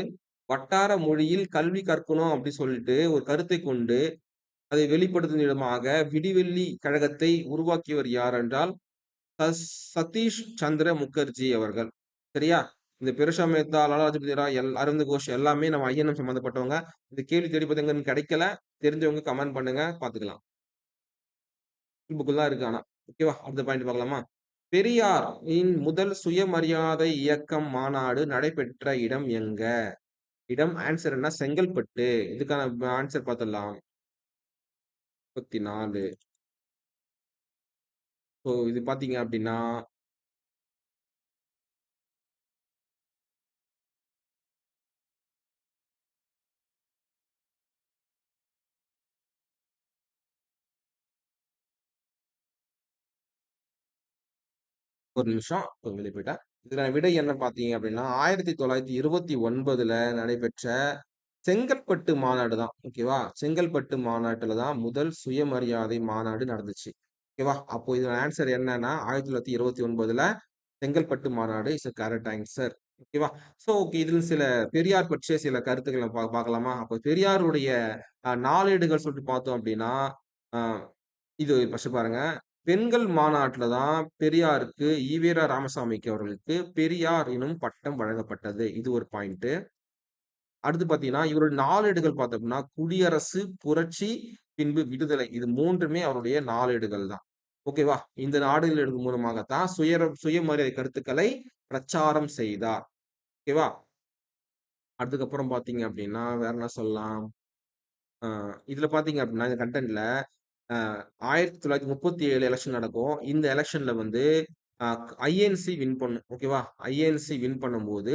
வட்டார மொழியில் கல்வி கற்கணும் அப்படி சொல்லிட்டு ஒரு கருத்தை கொண்டு அதை வெளிப்படுத்தும் விதமாக விடிவெள்ளி கழகத்தை உருவாக்கியவர் யார் என்றால் சதீஷ் சந்திர முகர்ஜி அவர்கள். சரியா? இந்த பெருஷா மேத்தா, லாலா லஜபதி ராய், அரவிந்த் கோஷ் எல்லாமே நம்ம INM சம்பந்தப்பட்டவங்க. இந்த கேள்வி தேடி பார்த்து எங்கன்னு கிடைக்கல. தெரிஞ்சவங்க கமெண்ட் பண்ணுங்க. பாத்துக்கலாம். புக்குல தான் இருக்கு ஆனா. ஓகேவா? அடுத்த பாயிண்ட் பார்க்கலாமா? பெரியார் இன் முதல் சுயமரியாதை இயக்கம் மாநாடு நடைபெற்ற இடம் எங்க? இடம் ஆன்சர் என்ன? செங்கல்பட்டு. இதுக்கான ஆன்சர் பார்த்துடலாம். 34. ஸோ இது பார்த்தீங்க அப்படின்னா, ஒரு நிமிஷம். வெளிய போயிட்டேன். இதுக்கான விடை என்ன பார்த்தீங்க அப்படின்னா, 1929ல நடைபெற்ற செங்கல்பட்டு மாநாடு தான். ஓகேவா? செங்கல்பட்டு மாநாட்டுல தான் முதல் சுயமரியாதை மாநாடு நடந்துச்சு. ஓகேவா? அப்போ இதோட ஆன்சர் என்னன்னா, 1929ல செங்கல்பட்டு மாநாடு இஸ் அ கரெக்ட் ஆன்சர். ஓகேவா? So okay. இதில் சில பெரியார் பற்றிய சில கருத்துக்கள பார்க்கலாமா? அப்போ பெரியாருடைய நாளேடுகள் சொல்லிட்டு பார்த்தோம் அப்படின்னா, அ இது ஃபர்ஸ்ட் பாருங்க. பெண்கள் மாநாட்டுல தான் பெரியாருக்கு ஈவேரா ராமசாமிக்கு அவர்களுக்கு பெரியார் எனும் பட்டம் வழங்கப்பட்டது. இது ஒரு பாயிண்ட். அடுத்து பார்த்தீங்கன்னா, இவருடைய நாளேடுகள் பார்த்தோம்னா, குடியரசு, புரட்சி, பின்பு விடுதலை. இது 3மே அவருடைய நாளேடுகள் தான். ஓகேவா? இந்த நாளேடுகள் மூலமாகத்தான் சுயமரியாதை கருத்துக்களை பிரச்சாரம் செய்தார். ஓகேவா? அதுக்கப்புறம் பார்த்தீங்க அப்டின்னா, வேற என்ன சொல்லலாம்? அ இதுல பார்த்தீங்க அப்டின்னா, இந்த கன்டென்ட்ல அ 1937 எலக்ஷன் நடக்கும். இந்த எலக்ஷன்ல வந்து அ ஐஎன்சி வின் பண்ணும். ஓகேவா? ஐஎன்சி வின் பண்ணும்போது,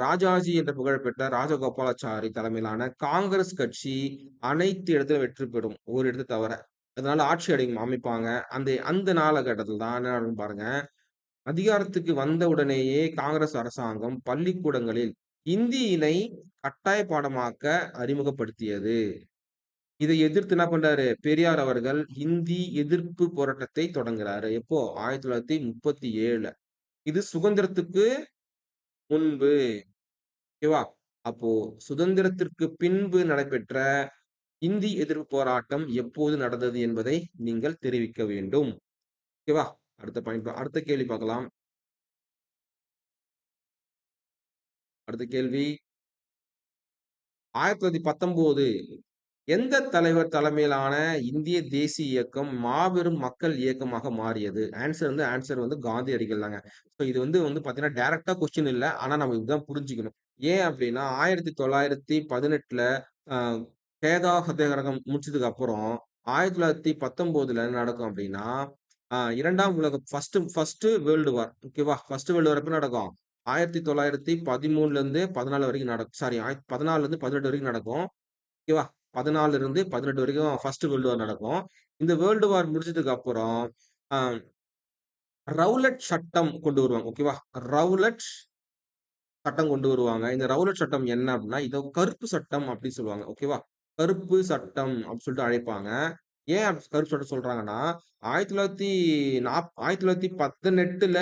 ராஜாஜி என்று புகழப்பெற்ற ராஜகோபாலாச்சாரி தலைமையிலான காங்கிரஸ் கட்சி அனைத்து இடத்திலும் வெற்றி பெறும். ஒரு இடத்த தவிர. அதனால ஆட்சி அமைப்பாங்க. அந்த அந்த காலகட்டத்தில தான் என்ன நடக்கும் பாருங்க. அதிகாரத்துக்கு வந்த உடனேயே காங்கிரஸ் அரசாங்கம் பள்ளிக்கூடங்களில் இந்தியினை கட்டாய பாடமாக்க அறிமுகப்படுத்தியது. இதை எதிர்த்து என்ன பண்றாரு? பெரியார் அவர்கள் ஹிந்தி எதிர்ப்பு போராட்டத்தை தொடங்குறாரு. எப்போ? 1937ல. இது சுதந்திரத்துக்கு முன்பு. ஓகேவா? அப்போ சுதந்திரத்திற்கு பின்பு நடைபெற்ற இந்தி எதிர்ப்பு போராட்டம் எப்போது நடந்தது என்பதை நீங்கள் தெரிவிக்க வேண்டும். ஓகேவா? அடுத்த கேள்வி பார்க்கலாம். அடுத்த கேள்வி 1919 எந்த தலைவர் தலைமையிலான இந்திய தேசிய இயக்கம் மாபெரும் மக்கள் இயக்கமாக மாறியது? ஆன்சர் வந்து காந்தியடிகள் தாங்க. ஸோ இது வந்து பார்த்தீங்கன்னா, டைரக்ட்டா கொஸ்டின் இல்ல. ஆனா நம்ம இதுதான் புரிஞ்சுக்கணும். ஏன் அப்டின்னா, 1918ல அ கேதா சத்தியாகிரகம் முடிச்சதுக்கு அப்புறம் 1919ல என்ன நடக்கும் அப்டின்னா, 2ஆம் உலக ஃபர்ஸ்ட் வேர்ல்டு வார். ஓகேவா? ஃபர்ஸ்ட் வேர்ல்டு வார் எப்ப நடக்கும்? 1913லேருந்து 14 வரைக்கும் நடக்கும். சாரி 14லேருந்து 18 வரைக்கும் நடக்கும். ஓகேவா? 14 இருந்து 18 வரைக்கும் ஃபர்ஸ்ட் வேர்ல்டு வார் நடக்கும். இந்த வேர்ல்டு வார் முடிஞ்சதுக்கு அப்புறம், அ ரவுலட் சட்டம் கொண்டு வருவாங்க. ஓகேவா? ரவுலட் சட்டம் கொண்டு வருவாங்க. இந்த ரவுலட் சட்டம் என்ன அப்டின்னா, இத கருப்பு சட்டம் அப்டி சொல்லுவாங்க. ஓகேவா? கருப்பு சட்டம் அப்டி சொல்லிட்டு அழைப்பாங்க. ஏன் கருப்பு சட்டம் சொல்றாங்கன்னா, 1918ல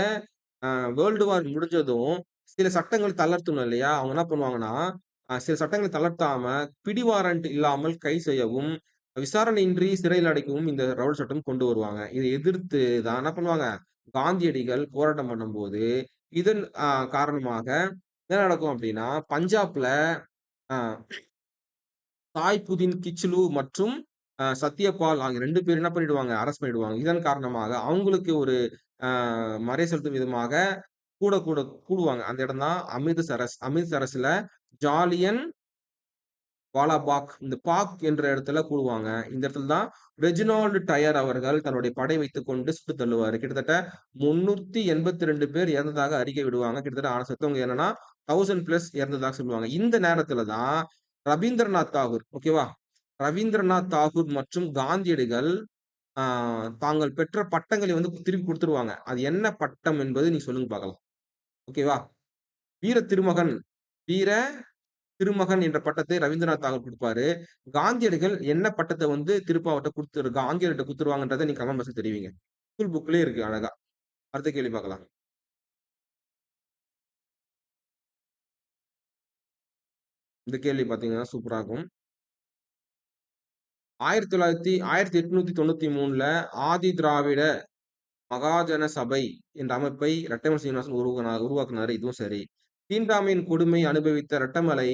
அ வேர்ல்டு வார் முடிஞ்சதும், சில சட்டங்கள் தளர்த்தணும் இல்லையா? அவங்க என்ன பண்ணுவாங்கன்னா, சில சட்டங்களை தளர்த்தாம, பிடிவாரண்ட் இல்லாமல் கைது செய்யவும், விசாரணையின்றி சிறையில் அடைக்கவும் இந்த ரவுல் சட்டம் கொண்டு வருவாங்க. இதை எதிர்த்து தான் என்ன பண்ணுவாங்க, காந்தியடிகள் போராட்டம் பண்ணும்போது, இதன் காரணமாக என்ன நடக்கும் அப்டின்னா, பஞ்சாப்ல அ தாய்புதின் கிச்லு மற்றும் சத்யபால் ஆகிய 2 பேரும் என்ன பண்ணிடுவாங்க, அரெஸ்ட் பண்ணிடுவாங்க. இதன் காரணமாக அவங்களுக்கு ஒரு அ மரியாதை செலுத்தும் விதமாக கூடுவாங்க. அந்த இடம் தான் அமிர்தசரஸ். அமிர்தசரஸ்ல ஜாலியன் வாலாபாக். இந்த பாக் என்ற இடத்துல கூடுவாங்க. இந்த இடத்துல தான் ரெஜினால்ட் டயர் அவர்கள் தன்னுடைய படை வைத்துக் கொண்டு சுட்டுத் தள்ளுவாரு. கிட்டத்தட்ட 382 பேர் இறந்ததாக அறிக்கை விடுவாங்க. கிட்டத்தட்ட ஆனா செத்தவங்க என்னன்னா 1000 பிளஸ் இறந்ததாக சொல்லுவாங்க. இந்த நேரத்துல தான் ரவீந்திரநாத் தாகூர் ஓகேவா? ரவீந்திரநாத் தாகூர் மற்றும் காந்தியடிகள் ஆ தாங்கள் பெற்ற பட்டங்களை வந்து திருப்பி குடுத்துருவாங்க. அது என்ன பட்டம் என்பது நீங்க சொல்லுங்க பார்க்கலாம். ஓகேவா? வீர திருமகன் வீர திருமகன் என்ற பட்டத்தை ரவீந்திரநாத் தாகூர் குடுப்பாரு. காந்தியடிகள் என்ன பட்டத்த வந்து திருப்ப அவர்ட்ட காந்தியடிகள்ட்ட குடுத்துருவாங்கன்றத நீங்க கமெண்ட் பாக்ஸ்ல தெரிவிங்க. ஸ்கூல் புக்லயே இருக்கு அழகா. அடுத்த கேள்வி பார்க்கலாம். இந்த கேள்வி பார்த்தீங்கன்னா சூப்பரா இருக்கும். 1893ல ஆதி திராவிட மகாஜன சபை என்ற அமைப்பை ரெட்டமலை சீனிவாசன் உருவாக்குனாரு. இதுவும் சரி. தீண்டாமையின் கொடுமை அனுபவித்த ரெட்டமலை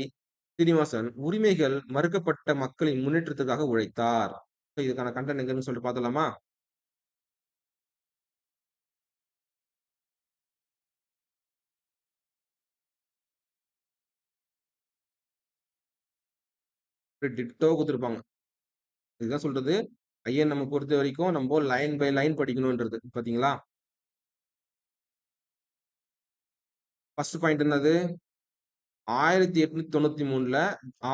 சீனிவாசன் உரிமைகள் மறுக்கப்பட்ட மக்களின் முன்னேற்றத்துக்காக உழைத்தார். இதுக்கான கன்டென்ட் எங்கன்னு சொல்லிட்டு பார்த்தலாமா? டிட்டோ குடுத்துருப்பாங்க. இதுதான் சொல்றது. ஐஎன்எம் பொறுத்தவரைக்கும் நம்ப லைன் பை லைன் படிக்கணும்ன்றது. பார்த்தீங்களா? ஃபர்ஸ்ட் பாயிண்ட் என்னது? 1893ல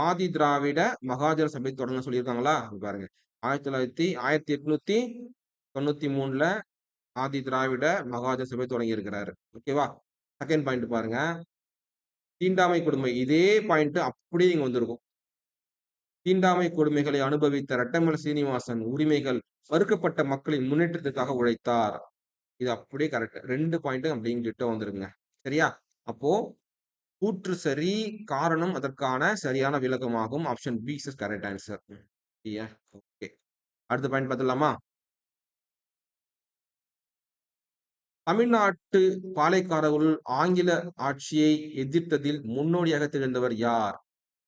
ஆதி திராவிட மகாஜன சபை தொடங்க சொல்லியிருக்காங்களா? இங்க பாருங்க. 1893ல ஆதி திராவிட மகாஜன சபை தொடங்கியிருக்கிறாரு. ஓகேவா? செகண்ட் பாயிண்ட் பாருங்க. தீண்டாமை கொடுமை. இதே பாயிண்ட் அப்படியே இங்க வந்திருக்கும். தீண்டாமை கொடுமைகளை அனுபவித்த ரெட்டமலை சீனிவாசன் உரிமைகள் மறுக்கப்பட்ட மக்களின் முன்னேற்றத்துக்காக உழைத்தார். இது அப்படியே கரெக்ட். 2 பாயிண்ட்டும் அப்படியே டிட்டோ வந்துருங்க. சரியா? அப்போ கூற்று சரி, காரணம் அதற்கான சரியான விளக்கமாகும். Option B is correct answer. சரியா? ஓகே. அடுத்த பாயிண்ட் பார்த்துடலாமா? தமிழ்நாட்டு பாளையக்காரர்கள் ஆங்கில ஆட்சியை எதிர்த்ததில் முன்னோடியாக திகழ்ந்தவர் யார்?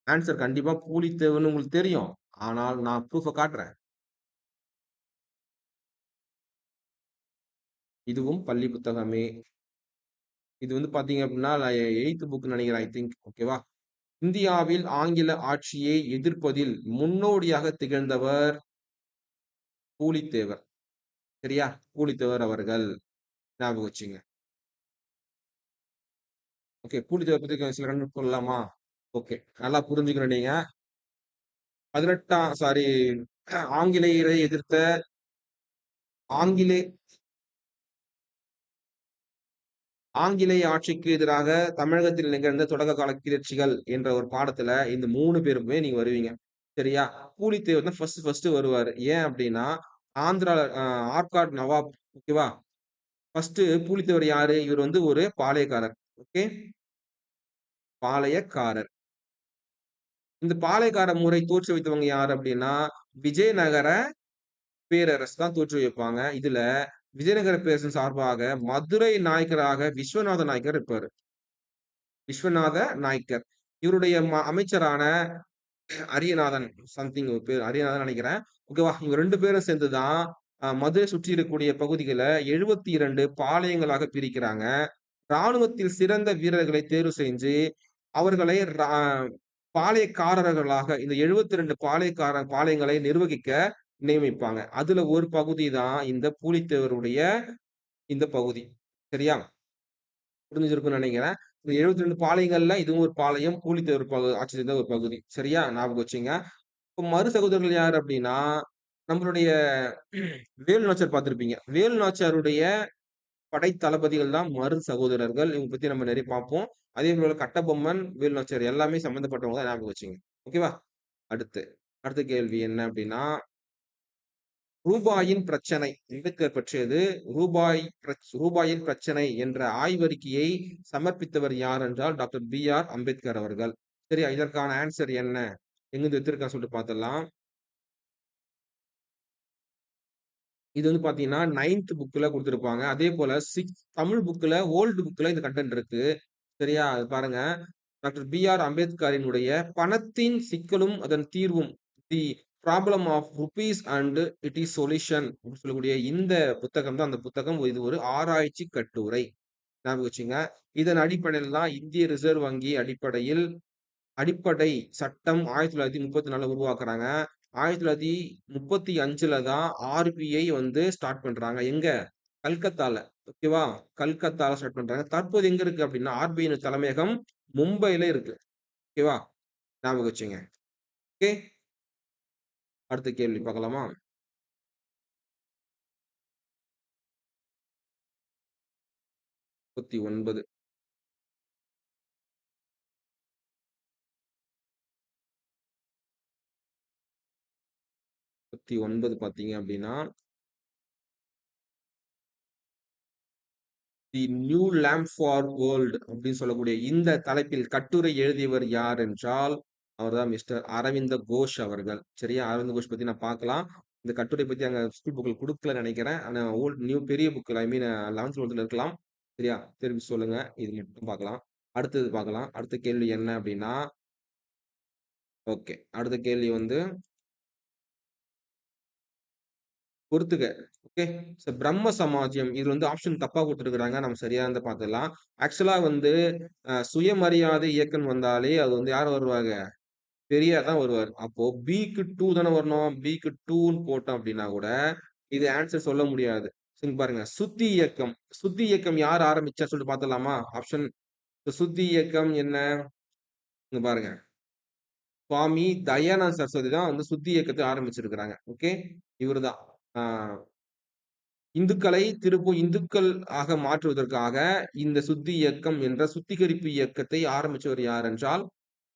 ஆன்சர் கண்டிப்பா பூலித்தேவன்னு உங்களுக்கு தெரியும். ஆனால் நான் ப்ரூஃப காட்டுறேன். இதுவும் பள்ளி புத்தகமே. இது வந்து பார்த்தீங்க அப்படின்னா, 8த் புக் நினைக்கிறேன் ஐ திங்க். ஓகேவா? இந்தியாவில் ஆங்கில ஆட்சியை எதிர்ப்பதில் முன்னோடியாக திகழ்ந்தவர் பூலித்தேவர். சரியா? பூலித்தேவர் அவர்கள். ஞாபகம் வச்சுங்க. ஓகே. பூலித்தேவர் பத்தி சில கருத்து சொல்லலாமா? ஓகே. நல்லா புரிஞ்சுக்கணும் நீங்க. 18ஆம் சாரி ஆங்கிலேயரை எதிர்த்த ஆங்கிலே ஆங்கிலேய ஆட்சிக்கு எதிராக தமிழகத்தில் நிகழ்ந்த தொடக்க கால கிளர்ச்சிகள் என்ற ஒரு பாடத்துல இந்த 3 பேருமே நீங்க வருவீங்க. சரியா? பூலித்தேவர் தான் ஃபர்ஸ்ட் வருவாரு. ஏன் அப்டின்னா, ஆந்திரால ஆர்காட் நவாப் ஓகேவா? ஃபர்ஸ்ட் பூலித்தேவர் யாரு? இவர் வந்து ஒரு பாளையக்காரர். ஓகே. பாளையக்காரர். இந்த பாளையக்கார முறை தோற்றுவித்தவங்க யாரு அப்டின்னா, விஜயநகர பேரரசு தான் தோற்றுவிப்பாங்க. இதுல விஜயநகர பேரரசின் சார்பாக மதுரை நாயக்கராக விஸ்வநாத நாயக்கர் இருப்பாரு. விஸ்வநாத நாயக்கர். இவருடைய அமைச்சரான அரியநாதன் சம்திங் ஒரு பேர் அரியநாதன் நினைக்கிறேன். ஓகேவா? இவங்க 2 பேரும் சேர்ந்து தான் மதுரை சுற்றி இருக்கக்கூடிய பகுதிகள 72 பாளையங்களாக பிரிக்கிறாங்க. ராணுவத்தில் சிறந்த வீரர்களை தேர்வு செஞ்சு, அவர்களை பாளையக்காரர்களாக இந்த 72 பாளையங்களை நிர்வகிக்க நியமிப்பாங்க. அதுல ஒரு பகுதி தான் இந்த பூலித்தேவருடைய இந்த பகுதி. சரியா? புரிஞ்சிருக்கும்னு நினைக்கிறேன். இந்த 72 பாளையங்கள்ல இதுவும் ஒரு பாளையம், பூலித்தேவர் ஆட்சி செய்த ஒரு பகுதி. சரியா? ஞாபகம் வச்சுங்க. இப்ப மறு சகோதரர்கள் யார் அப்டின்னா, நம்மளுடைய வேலு நாச்சியார் பார்த்திருப்பீங்க. வேலு நாச்சியாருடைய படை தளபதிகள் தான் மரு சகோதரர்கள். இவங்க பத்தி நம்ம நெறைய பார்ப்போம். அதே போல கட்டபொம்மன், வேலு நாச்சியார் எல்லாமே சம்மந்தப்பட்டவங்க தான் ஞாபகம் வச்சுங்க. ஓகேவா? அடுத்து, அடுத்த கேள்வி என்ன அப்டின்னா, ரூபாயின் பிரச்சனை அம்பேத்கர் பற்றியது. ரூபாயின் பிரச்சனை என்ற ஆய்வறிக்கையை சமர்ப்பித்தவர் யார் என்றால் டாக்டர் பி.ஆர். அம்பேத்கர் அவர்கள். சரியா? இதற்கான ஆன்சர் என்ன? எங்கிருந்து எடுத்திருக்கான்னு சொல்லிட்டு பார்த்துடலாம். இது வந்து பார்த்தீங்கன்னா, 9த் புக்ல குடுத்திருப்பாங்க. அதே போல தமிழ் புக்ல, ஓல்ட் புக்ல இந்த கன்டென்ட் இருக்கு. சரியா? அது பாருங்க. Doctor B.R.. அம்பேத்கரினுடைய "பணத்தின் சிக்கலும் அதன் தீர்வும்" the problem of rupees and it is solution அப்படின்னு சொல்லக்கூடிய இந்த புத்தகம் தான் அந்த புத்தகம். இது ஒரு ஆராய்ச்சி கட்டுரை. ஞாபகம் வச்சுங்க. இதன் அடிப்படையில தான் இந்திய ரிசர்வ் வங்கி அடிப்படை சட்டம் 1934ல உருவாக்குறாங்க. 1935ல தான் ஆர்பிஐ வந்து ஸ்டார்ட் பண்றாங்க. எங்க? கல்கத்தால. ஓகேவா? கல்கத்தால ஸ்டார்ட் பண்றாங்க. தற்போது எங்க இருக்கு அப்டின்னா, ஆர்பிஐ தலைமையகம் மும்பைல இருக்கு. ஓகேவா? ஞாபகம் வச்சுங்க. ஓகே. அடுத்த கேள்வி பார்க்கலாமா? 39 39 பார்த்தீங்க அப்டின்னா, தி நியூ லேம்ப் ஃபார் வேர்ல்ட் அப்படின்னு சொல்லக்கூடிய இந்த தலைப்பில் கட்டுரை எழுதியவர் யார் என்றால், அவர்தான் மிஸ்டர் அரவிந்த கோஷ் அவர்கள். சரியா? அரவிந்த் கோஷ் பத்தி நான் பார்க்கலாம். இந்த கட்டுரை பத்தி அங்க ஸ்கூல் புக்ல குடுக்கலன்னு நெனைக்கிறேன். ஆனா நியூ பெரிய புக்ல ஐ மீன் 11த், 12த்ல இருக்கலாம். சரியா? திருப்பி சொல்லுங்க. இது மட்டும் பார்க்கலாம். அடுத்தது பார்க்கலாம். அடுத்த கேள்வி என்ன அப்படின்னா, ஓகே. அடுத்த கேள்வி வந்து பொறுத்துக. ஓகே. பிரம்ம சமாஜம். இது வந்து ஆப்ஷன் தப்பா குடுத்துருக்காங்க. நம்ம சரியானத பார்த்துடலாம். ஆக்சுவலா வந்து சுயமரியாதை இயக்கம் வந்தாலே அது வந்து யார் வருவாங்க? பெரியார் தான் வருவாரு. அப்போ பிக்கு 2 தானே வரணும். பிக்கு 2ன்னு போட்டோம் அப்டின்னா கூட, இது ஆன்சர் சொல்ல முடியாது. இங்க பாருங்க. சுத்தி இயக்கம். சுத்தி இயக்கம் யார் ஆரம்பிச்சா சொல்லிட்டு பாத்துடலாமா? ஆப்ஷன் சுத்தி இயக்கம் என்ன? இங்க பாருங்க. சுவாமி தயானந்த சரஸ்வதி தான் வந்து சுத்தி இயக்கத்த ஆரம்பிச்சிருக்கிறாங்க. ஓகே. இவரு தான். ஆ இந்துக்களை திருப்பும் இந்துக்கள் ஆக மாற்றுவதற்காக இந்த சுத்தி இயக்கம் என்ற சுத்திகரிப்பு இயக்கத்தை ஆரம்பிச்சவர் யார் என்றால்,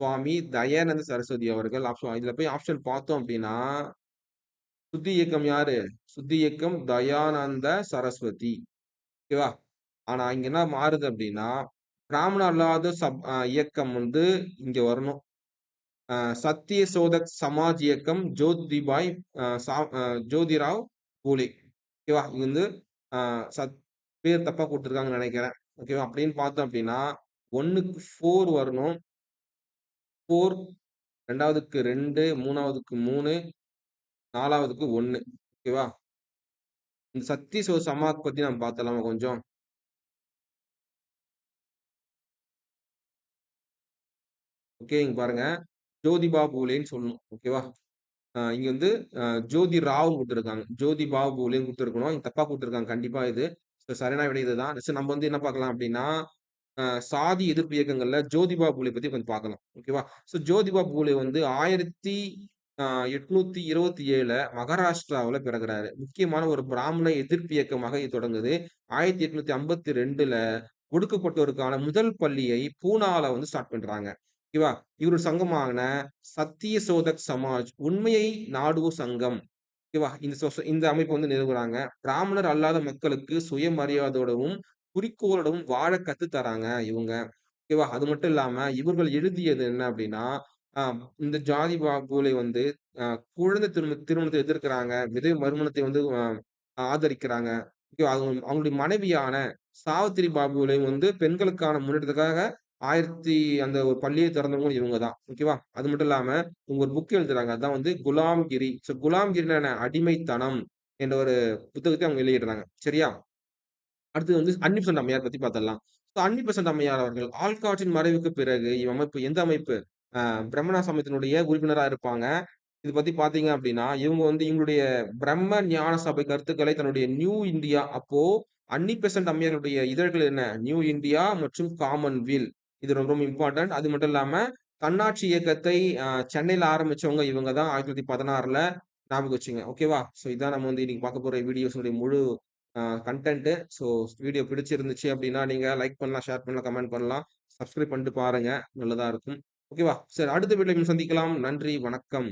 சுவாமி தயானந்த சரஸ்வதி அவர்கள். இதுல போய் ஆப்ஷன் பார்த்தோம் அப்டின்னா, சுத்தி இயக்கம் யாரு? சுத்தி இயக்கம் தயானந்த சரஸ்வதி. ஓகேவா? ஆனா இங்க என்ன மாறுது அப்டின்னா, பிராமணர் அல்லாத இயக்கம் வந்து இங்க வரணும். சத்திய சோதக் சமாஜ் இயக்கம் ஜோதிபாய் ஜோதிராவ் பூலே. ஓகேவா? இது வந்து அ சத் பேர் தப்பா குடுத்துருக்காங்கன்னு நெனைக்கிறேன். ஓகேவா? அப்படின்னு பார்த்தோம் அப்படின்னா, 1க்கு 4 வரணும். 4 2வதுக்கு 2 3வதுக்கு 3 4வதுக்கு 1. ஓகேவா? இந்த சத்திய சமாஜ் பத்தி நம்ம பார்த்தலாமா கொஞ்சம்? ஓகே. இங்க பாருங்க. ஜோதிபா பூலேன்னு சொல்லணும். ஓகேவா? இங்க வந்து அ ஜோதி ராவ்ன்னு குடுத்துருக்காங்க. ஜோதிபா பூலேன்னு குடுத்துருக்கணும். இங்க தப்பா குடுத்துருக்காங்க கண்டிப்பா இது. சரியான விடை இதுதான். நெக்ஸ்ட் நம்ம வந்து என்ன பார்க்கலாம் அப்டின்னா, சாதி எதிர்ப்பு இயக்கங்கள்ல ஜோதிபா பூலே பத்தி கொஞ்சம் பார்க்கலாம். ஓகேவா? ஜோதிபா பூலே வந்து 1827ல மகாராஷ்டிராவுல பிறக்குறாரு. முக்கியமான ஒரு பிராமண எதிர்ப்பு இயக்கமாக இது தொடங்குது. 1852ல ஒடுக்கப்பட்டோருக்கான முதல் பள்ளியை பூனால வந்து ஸ்டார்ட் பண்றாங்க. ஓகேவா? இவரு சங்கமான சத்திய சோதக் சமாஜ் உண்மையை நாடுவோர் சங்கம். ஓகேவா? இந்த அமைப்பு வந்து நிறுவுறாங்க. பிராமணர் அல்லாத மக்களுக்கு சுயமரியாதையோடவும், குறிக்கோளோடவும் வாழ கத்து தராங்க இவங்க. ஓகேவா? அது மட்டும் இல்லாம இவர்கள் எழுதியது என்ன அப்டின்னா, அ இந்த ஜாதி பூலை வந்து அ குழந்தை திருமணத்தை எதிர்க்கிறாங்க. விதவை மறுமணத்தை வந்து ஆதரிக்கிறாங்க. ஓகேவா? அவங்களுடைய மனைவியான சாவித்திரி பாபுலே வந்து பெண்களுக்கான முன்னேற்றத்துக்காக 1000 அந்த ஒரு பள்ளியை திறந்தவங்களும் இவங்க தான். ஓகேவா? அது மட்டும் இல்லாம இவங்க ஒரு புக் எழுதுறாங்க. அதான் வந்து குலாம்கிரி. குலாம்கிரினா என்ன? அடிமைத்தனம் என்ற ஒரு புத்தகத்தை அவங்க வெளியிடுறாங்க. சரியா? அடுத்தது வந்து அன்னி பெசன்ட் அம்மையார் பத்தி பாத்துடலாம். அன்னி பெசன்ட் அம்மையார் அவர்கள் ஆல்காட்டின் மறைவுக்கு பிறகு அமைப்பு எந்த அமைப்பு? அ பிரம்மணா சமயத்தினுடைய உறுப்பினரா இருப்பாங்க. இது பத்தி பார்த்தீங்க அப்டின்னா, இவங்க வந்து இவங்களுடைய பிரம்ம ஞான சபை கருத்துக்களை தன்னுடைய நியூ இந்தியா அப்போ அன்னி பெசன்ட் அம்மையாருடைய இதழ்கள் என்ன? நியூ இந்தியா மற்றும் காமன்வெல். இது ரொம்ப ரொம்ப இம்பார்ட்டன்ட். அது மட்டும் இல்லாம தன்னாட்சி இயக்கத்தை சென்னையில ஆரம்பிச்சவங்க இவங்க தான் 1916ல ஞாபகம் வச்சுங்க. ஓகேவா? இதான் நம்ம வந்து இன்னைக்கு பார்க்க போற வீடியோஸுடைய முழு கன்டென்ட். வீடியோ பிடிச்சிருந்துச்சு அப்டின்னா, நீங்க லைக் பண்ணலாம், ஷேர் பண்ணலாம், கமெண்ட் பண்ணலாம். சப்ஸ்கிரைப் பண்ணிட்டு பாருங்க. நல்லதா இருக்கும். ஓகேவா? சரி அடுத்த வீடியோல சந்திக்கலாம். நன்றி, வணக்கம்.